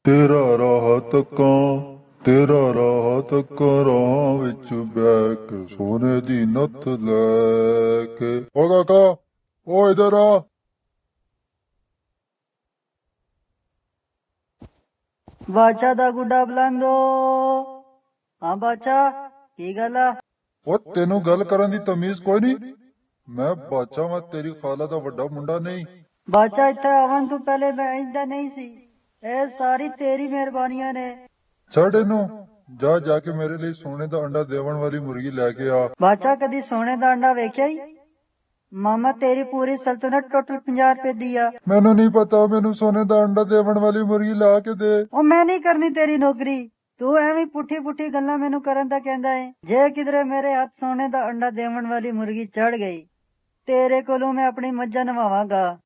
ਤੇਰਾ ਰਾਹ ਤੱਕਾਂ ਰਾਹ ਵਿੱਚ ਬਹਿ ਕੇ ਸੋਨੇ ਦੀ ਨੱਥ ਲੈ ਕੇ। ਓ ਕਾਕਾ, ਓ ਇਧਰ ਆ। ਬਾਦਸ਼ਾਹ ਦਾ ਗੁੱਡਾ ਬੁਲੰਦੋ। ਹਾਂ ਬਾਦਸ਼ਾਹ, ਕੀ ਗੱਲ ਆ? ਓ ਤੈਨੂੰ ਗੱਲ ਕਰਨ ਦੀ ਤਮੀਜ਼ ਕੋਈ ਨਹੀਂ? ਮੈਂ ਬਾਦਸ਼ਾਹ, ਮੈਂ ਤੇਰੀ ਖਾਲਾ ਦਾ ਵੱਡਾ ਮੁੰਡਾ ਨਹੀਂ। ਬਾਦਸ਼ਾਹ, ਇੱਥੇ ਆਵਣ ਤੋਂ ਪਹਿਲੇ ਮੈਂ ਇੰਦਾ ਨਹੀਂ ਸੀ। ਇਹ ਸਾਰੀ ਤੇਰੀ ਮਿਹਰਬਾਨੀਆਂ ਨੇ। ਛੱਡ ਇਹਨੂੰ, ਜਾ ਕੇ ਮੇਰੇ ਲਈ ਸੋਨੇ ਦਾ ਅੰਡਾ ਦੇਵਣ ਵਾਲੀ ਮੁਰਗੀ ਲੈ ਕੇ ਆ। ਬਾਦਸ਼ਾਹ, ਕਦੀ ਸੋਨੇ ਦਾ ਅੰਡਾ ਵੇਖਿਆ ਹੀ? ਮਾਮਾ, ਤੇਰੀ ਪੂਰੀ ਸਲਤਨਤ ਟੋਟਲ 50 ਰੁਪਏ ਦੀ ਆ। ਮੈਨੂੰ ਨਹੀਂ ਪਤਾ, ਮੈਨੂੰ ਸੋਨੇ ਦਾ ਅੰਡਾ ਦੇਵਣ ਵਾਲੀ ਮੁਰਗੀ ਲਾ ਕੇ ਦੇ। ਉਹ ਮੈਂ ਨਹੀਂ ਕਰਨੀ ਤੇਰੀ ਨੌਕਰੀ। ਤੂੰ ਐਵੇਂ ਪੁੱਠੀ ਗੱਲਾਂ ਮੈਨੂੰ ਕਰਨ ਦਾ ਕਹਿੰਦਾ ਏ। ਜੇ ਕਿਧਰੇ ਮੇਰੇ ਹੱਥ ਸੋਨੇ ਦਾ ਅੰਡਾ ਦੇਵਣ ਵਾਲੀ ਮੁਰਗੀ ਚੜ ਗਈ, ਤੇਰੇ ਕੋਲੋਂ ਮੈਂ ਆਪਣੀ ਮੱਝਾਂ ਨਵਾਵਾਂਗਾ।